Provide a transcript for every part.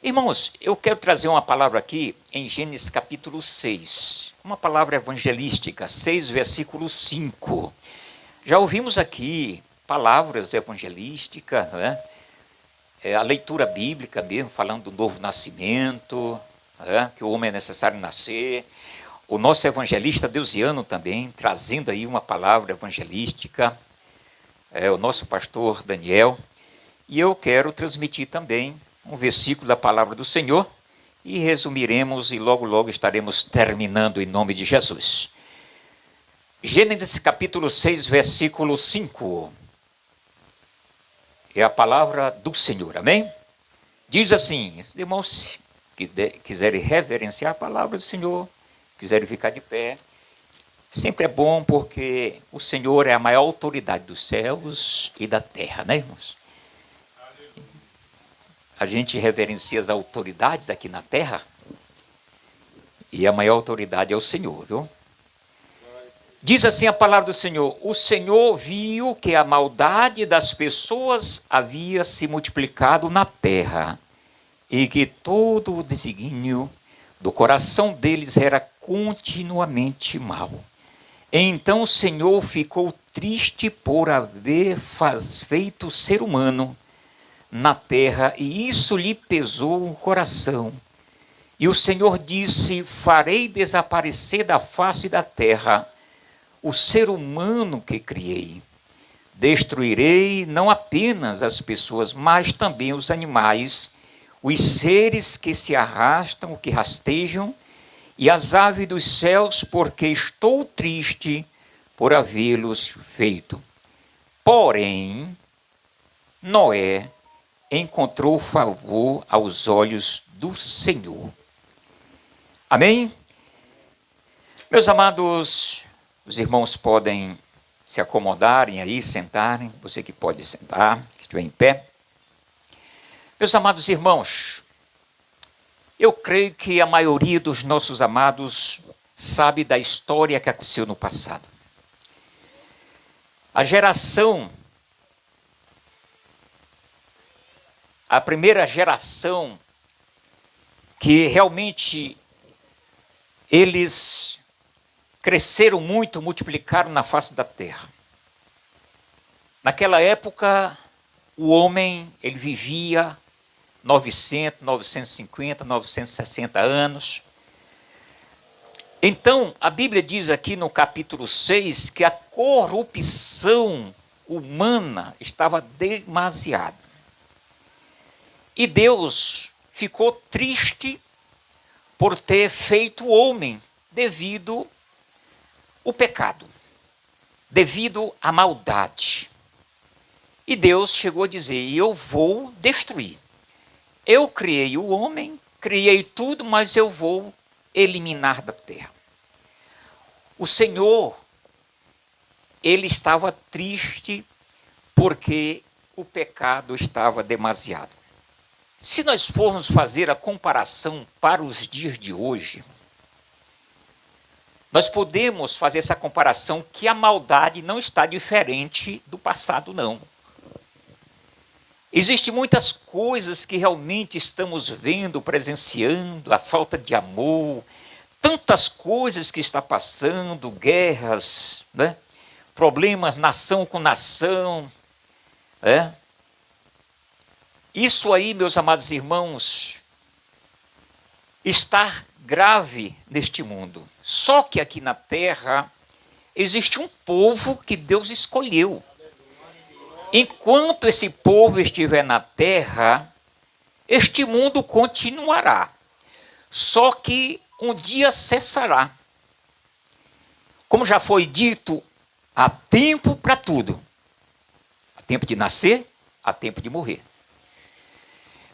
Irmãos, eu quero trazer uma palavra aqui em Gênesis capítulo 6. Uma palavra evangelística, 6, versículo 5. Já ouvimos aqui palavras evangelísticas, né? A leitura bíblica mesmo, falando do novo nascimento, né? Que o homem é necessário nascer. O nosso evangelista deusiano também, trazendo aí uma palavra evangelística. O nosso pastor Daniel. E eu quero transmitir também um versículo da palavra do Senhor e resumiremos e logo estaremos terminando em nome de Jesus. Gênesis capítulo 6, versículo 5. É a palavra do Senhor, amém? Diz assim, irmãos que quiserem reverenciar a palavra do Senhor, quiserem ficar de pé, sempre é bom porque o Senhor é a maior autoridade dos céus e da terra, né, irmãos? A gente reverencia as autoridades aqui na terra e a maior autoridade é o Senhor, viu? Diz assim a palavra do Senhor: o Senhor viu que a maldade das pessoas havia se multiplicado na terra e que todo o desígnio do coração deles era continuamente mau. Então o Senhor ficou triste por haver feito o ser humano na terra, e isso lhe pesou o coração. E o Senhor disse: farei desaparecer da face da terra o ser humano que criei. Destruirei não apenas as pessoas, mas também os animais, os seres que se arrastam, que rastejam, e as aves dos céus, porque estou triste por havê-los feito. Porém, Noé encontrou favor aos olhos do Senhor. Amém? Meus amados, os irmãos podem se acomodarem aí, sentarem, você que pode sentar, que estiver em pé. Meus amados irmãos, eu creio que a maioria dos nossos amados sabe da história que aconteceu no passado. A primeira geração que realmente eles cresceram muito, multiplicaram na face da terra. Naquela época, o homem, ele vivia 900, 950, 960 anos. Então, a Bíblia diz aqui no capítulo 6 que a corrupção humana estava demasiada. E Deus ficou triste por ter feito o homem devido ao pecado, devido à maldade. E Deus chegou a dizer: eu vou destruir. Eu criei o homem, criei tudo, mas eu vou eliminar da terra. O Senhor, ele estava triste porque o pecado estava demasiado. Se nós formos fazer a comparação para os dias de hoje, nós podemos fazer essa comparação que a maldade não está diferente do passado, não. Existem muitas coisas que realmente estamos vendo, presenciando, a falta de amor, tantas coisas que está passando, guerras, né? Problemas nação com nação, né? Isso aí, meus amados irmãos, está grave neste mundo. Só que aqui na terra existe um povo que Deus escolheu. Enquanto esse povo estiver na terra, este mundo continuará. Só que um dia cessará. Como já foi dito, há tempo para tudo. Há tempo de nascer, há tempo de morrer.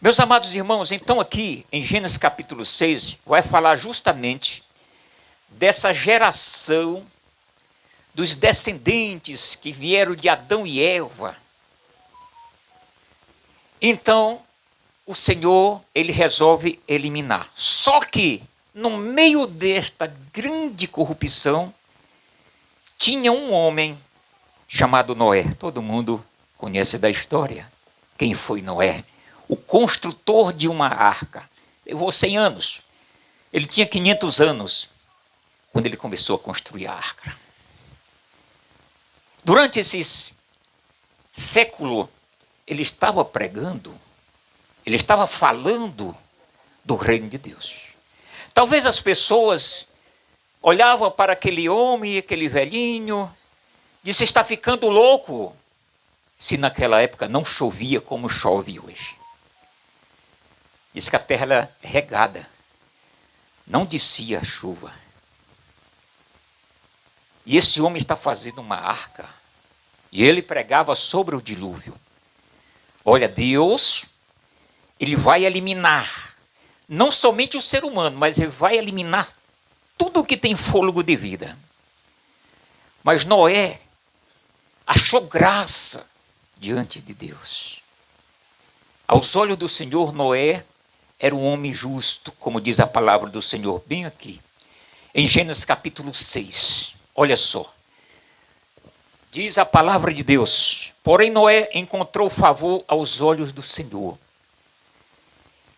Meus amados irmãos, então aqui em Gênesis capítulo 6, vai falar justamente dessa geração dos descendentes que vieram de Adão e Eva. Então, o Senhor, ele resolve eliminar. Só que, no meio desta grande corrupção, tinha um homem chamado Noé. Todo mundo conhece da história. Quem foi Noé? o construtor de uma arca. Levou 100 anos. Ele tinha 500 anos quando ele começou a construir a arca. Durante esses séculos, ele estava pregando, ele estava falando do reino de Deus. Talvez as pessoas olhavam para aquele homem, aquele velhinho, disse, está ficando louco, se naquela época não chovia como chove hoje. Diz que a terra era regada, não descia a chuva. E esse homem está fazendo uma arca, e ele pregava sobre o dilúvio. Olha, Deus, ele vai eliminar, não somente o ser humano, mas ele vai eliminar tudo que tem fôlego de vida. Mas Noé achou graça diante de Deus. Aos olhos do Senhor, Noé era um homem justo, como diz a palavra do Senhor, bem aqui. Em Gênesis capítulo 6, olha só. Diz a palavra de Deus, porém Noé encontrou favor aos olhos do Senhor.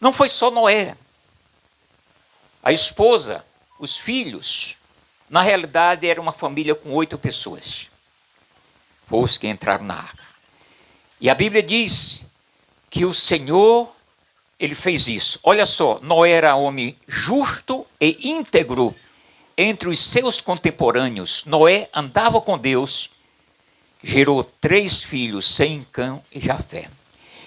Não foi só Noé. A esposa, os filhos, na realidade era uma família com 8 pessoas. Foi os que entraram na arca. E a Bíblia diz que o Senhor, ele fez isso. Olha só, Noé era homem justo e íntegro entre os seus contemporâneos. Noé andava com Deus, gerou 3 filhos, Sem, Cã e Jafé.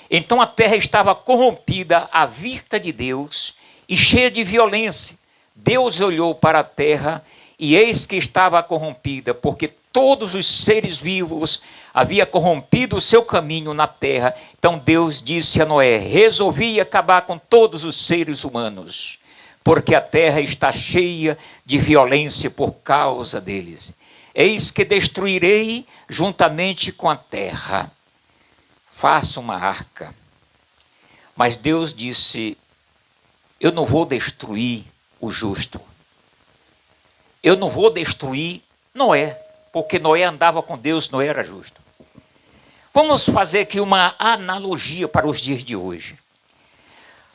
Então a terra estava corrompida à vista de Deus e cheia de violência. Deus olhou para a terra e eis que estava corrompida, porque todos os seres vivos haviam corrompido o seu caminho na terra. Então Deus disse a Noé, resolvi acabar com todos os seres humanos, porque a terra está cheia de violência por causa deles. Eis que destruirei juntamente com a terra. Faça uma arca. Mas Deus disse, eu não vou destruir o justo. Eu não vou destruir Noé, porque Noé andava com Deus, Noé era justo. Vamos fazer aqui uma analogia para os dias de hoje.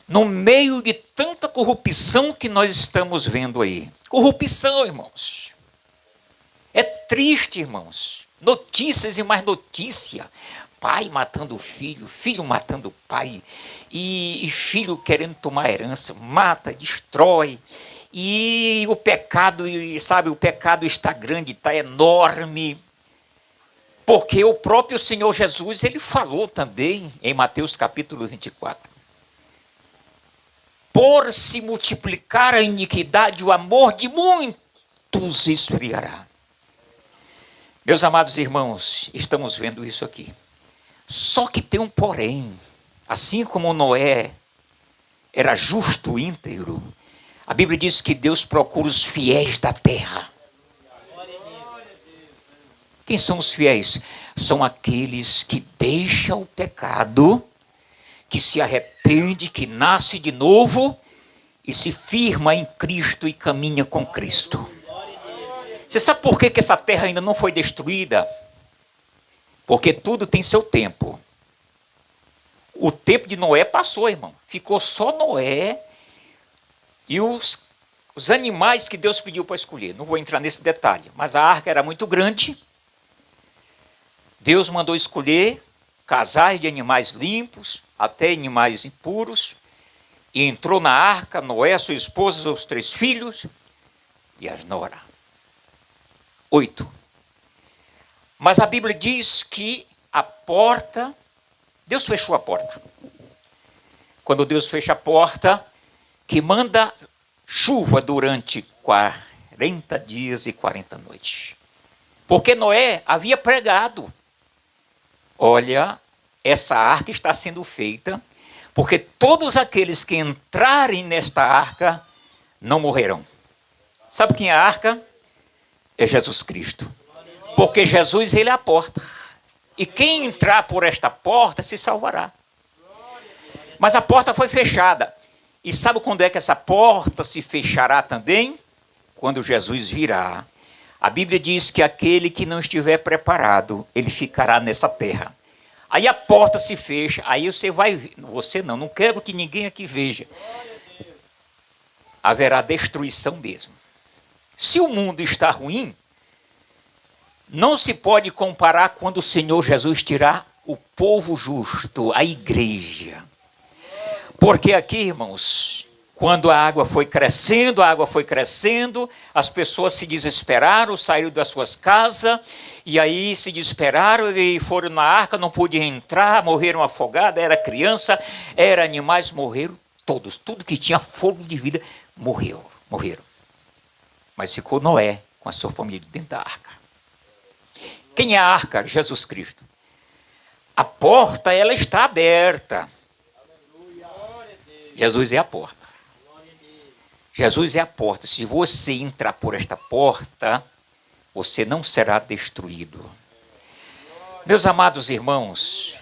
No meio de tanta corrupção que nós estamos vendo aí. Corrupção, irmãos. É triste, irmãos. Notícias e mais notícia. Pai matando o filho, filho matando o pai. E filho querendo tomar herança. Mata, destrói. E o pecado, sabe, o pecado está grande, está enorme. Porque o próprio Senhor Jesus, ele falou também em Mateus capítulo 24. Por se multiplicar a iniquidade, o amor de muitos esfriará. Meus amados irmãos, estamos vendo isso aqui. Só que tem um porém. Assim como Noé era justo, íntegro, a Bíblia diz que Deus procura os fiéis da terra. Quem são os fiéis? São aqueles que deixam o pecado, que se arrepende, que nasce de novo e se firma em Cristo e caminha com Cristo. Você sabe por que essa terra ainda não foi destruída? Porque tudo tem seu tempo. O tempo de Noé passou, irmão. Ficou só Noé e os animais que Deus pediu para escolher. Não vou entrar nesse detalhe, mas a arca era muito grande. Deus mandou escolher casais de animais limpos, até animais impuros, e entrou na arca Noé, sua esposa, seus 3 filhos e as nora. 8. Mas a Bíblia diz que a porta, Deus fechou a porta. Quando Deus fecha a porta, que manda chuva durante 40 dias e 40 noites. Porque Noé havia pregado. Olha, essa arca está sendo feita, porque todos aqueles que entrarem nesta arca não morrerão. Sabe quem é a arca? É Jesus Cristo. Porque Jesus, ele é a porta. E quem entrar por esta porta se salvará. Mas a porta foi fechada. E sabe quando é que essa porta se fechará também? Quando Jesus virá. A Bíblia diz que aquele que não estiver preparado, ele ficará nessa terra. Aí a porta se fecha, aí você vai ver. Você não quero que ninguém aqui veja. Haverá destruição mesmo. Se o mundo está ruim, não se pode comparar quando o Senhor Jesus tirar o povo justo, a igreja. Porque aqui, irmãos, quando a água foi crescendo, as pessoas se desesperaram, saíram das suas casas, e aí se desesperaram e foram na arca, não podiam entrar, morreram afogados, era criança, era animais, morreram todos. Tudo que tinha fôlego de vida morreram. Mas ficou Noé com a sua família dentro da arca. Quem é a arca? Jesus Cristo. A porta, ela está aberta. Jesus é a porta. Jesus é a porta. Se você entrar por esta porta, você não será destruído. Meus amados irmãos,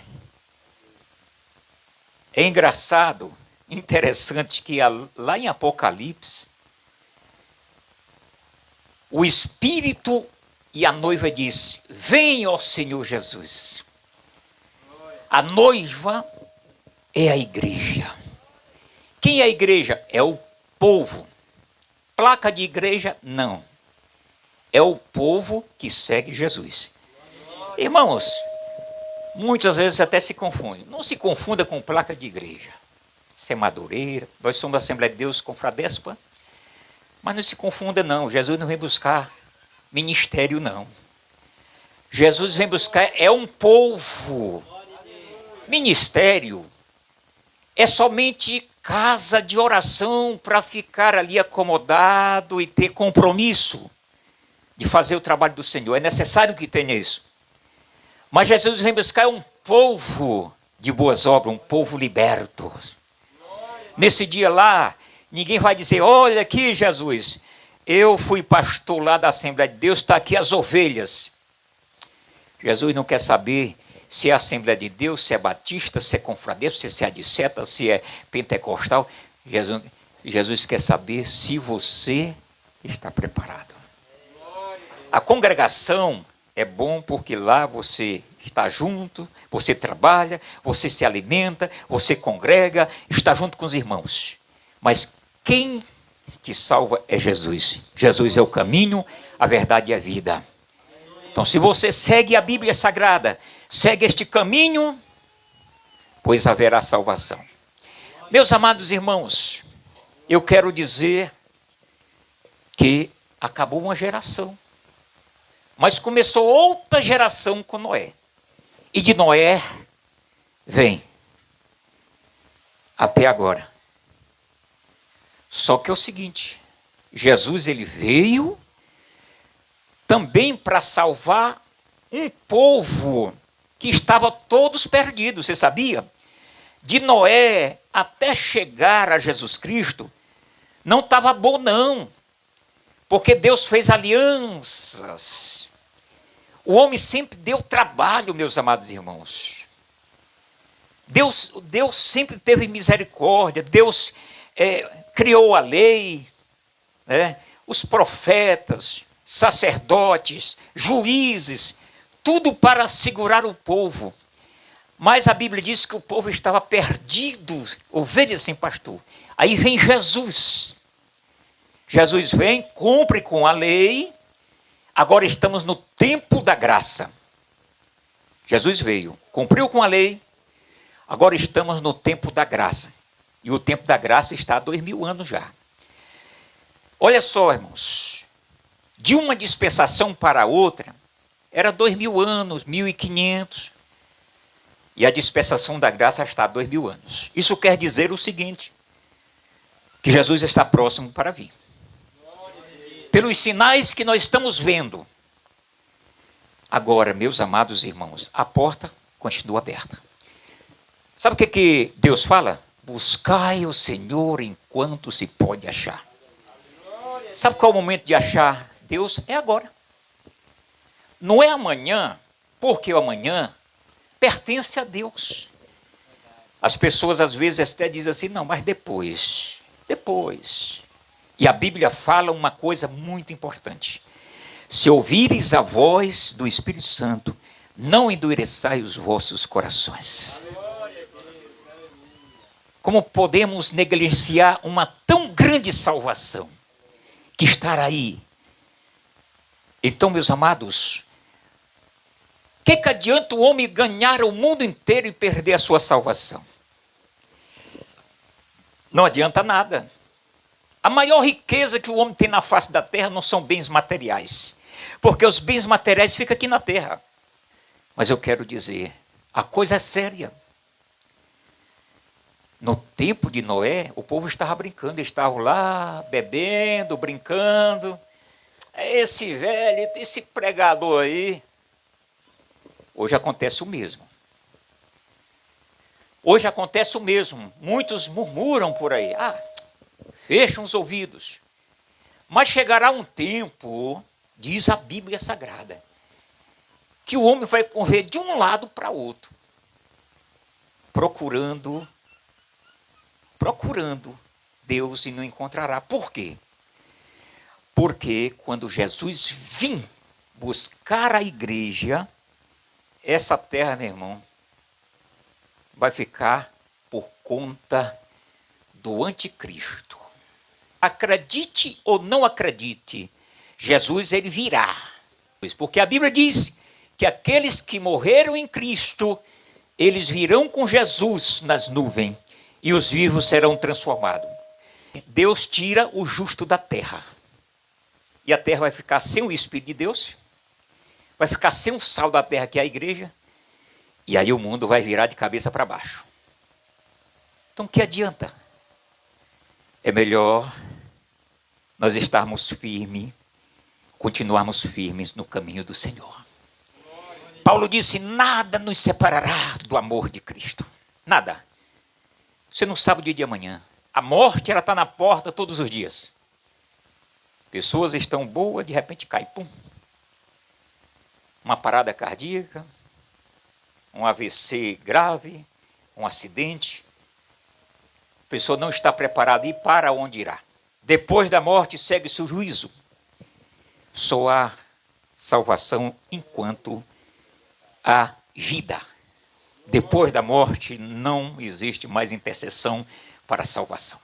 é engraçado, interessante que lá em Apocalipse, o Espírito e a noiva diz: vem, ó Senhor Jesus. A noiva é a igreja. Quem é a igreja? É o povo. Placa de igreja? Não. É o povo que segue Jesus. Irmãos, muitas vezes até se confundem. Não se confunda com placa de igreja. Isso é Madureira. Nós somos a Assembleia de Deus Confradespa. Mas não se confunda não. Jesus não vem buscar ministério não. Jesus vem buscar é um povo. Ministério é somente casa de oração para ficar ali acomodado e ter compromisso de fazer o trabalho do Senhor. É necessário que tenha isso. Mas Jesus vem buscar um povo de boas obras, um povo liberto. Nesse dia lá, ninguém vai dizer: olha aqui, Jesus, eu fui pastor lá da Assembleia de Deus, está aqui as ovelhas. Jesus não quer saber se é Assembleia de Deus, se é batista, se é confradesco, se é adiceta, se é pentecostal. Jesus quer saber se você está preparado. A congregação é bom porque lá você está junto, você trabalha, você se alimenta, você congrega, está junto com os irmãos. Mas quem te salva é Jesus. Jesus é o caminho, a verdade e a vida. Então, se você segue a Bíblia Sagrada, segue este caminho, pois haverá salvação. Meus amados irmãos, eu quero dizer que acabou uma geração, mas começou outra geração com Noé. E de Noé vem até agora. Só que é o seguinte, Jesus ele veio também para salvar um povo que estava todos perdidos, você sabia? De Noé até chegar a Jesus Cristo, não estava bom não, porque Deus fez alianças. O homem sempre deu trabalho, meus amados irmãos. Deus sempre teve misericórdia, Deus criou a lei, né? Os profetas, sacerdotes, juízes, tudo para segurar o povo. Mas a Bíblia diz que o povo estava perdido, ovelhas sem pastor. Aí vem Jesus. Jesus vem, cumpre com a lei. Agora estamos no tempo da graça. Jesus veio, cumpriu com a lei. Agora estamos no tempo da graça. E o tempo da graça está há 2000 anos já. Olha só, irmãos. De uma dispensação para outra, era 2000 anos, 1500. E a dispensação da graça está há 2000 anos. Isso quer dizer o seguinte, que Jesus está próximo para vir. Pelos sinais que nós estamos vendo. Agora, meus amados irmãos, a porta continua aberta. Sabe o que Deus fala? Buscai o Senhor enquanto se pode achar. Sabe qual é o momento de achar Deus? É agora. Não é amanhã, porque o amanhã pertence a Deus. As pessoas às vezes até dizem assim, não, mas depois. E a Bíblia fala uma coisa muito importante. Se ouvires a voz do Espírito Santo, não endureçai os vossos corações. Como podemos negligenciar uma tão grande salvação que está aí? Então, meus amados, que adianta o homem ganhar o mundo inteiro e perder a sua salvação? Não adianta nada. A maior riqueza que o homem tem na face da terra não são bens materiais, porque os bens materiais ficam aqui na terra. Mas eu quero dizer, a coisa é séria. No tempo de Noé, o povo estava brincando, eles estavam lá bebendo, brincando. Esse velho, esse pregador aí. Hoje acontece o mesmo. Hoje acontece o mesmo. Muitos murmuram por aí. Fecham os ouvidos. Mas chegará um tempo, diz a Bíblia Sagrada, que o homem vai correr de um lado para outro, procurando Deus e não encontrará. Por quê? Porque quando Jesus vir buscar a igreja, essa terra, meu irmão, vai ficar por conta do anticristo. Acredite ou não acredite, Jesus ele virá. Porque a Bíblia diz que aqueles que morreram em Cristo, eles virão com Jesus nas nuvens e os vivos serão transformados. Deus tira o justo da terra. E a terra vai ficar sem o Espírito de Deus, vai ficar sem o sal da terra, que é a igreja, e aí o mundo vai virar de cabeça para baixo. Então, que adianta? É melhor nós estarmos firmes, continuarmos firmes no caminho do Senhor. Paulo disse, nada nos separará do amor de Cristo. Nada. Você não sabe o dia de amanhã. A morte, ela está na porta todos os dias. Pessoas estão boas, de repente cai, pum. Uma parada cardíaca, um AVC grave, um acidente. A pessoa não está preparada e para onde irá. Depois da morte segue-se o juízo. Só há salvação enquanto há vida. Depois da morte não existe mais intercessão para a salvação.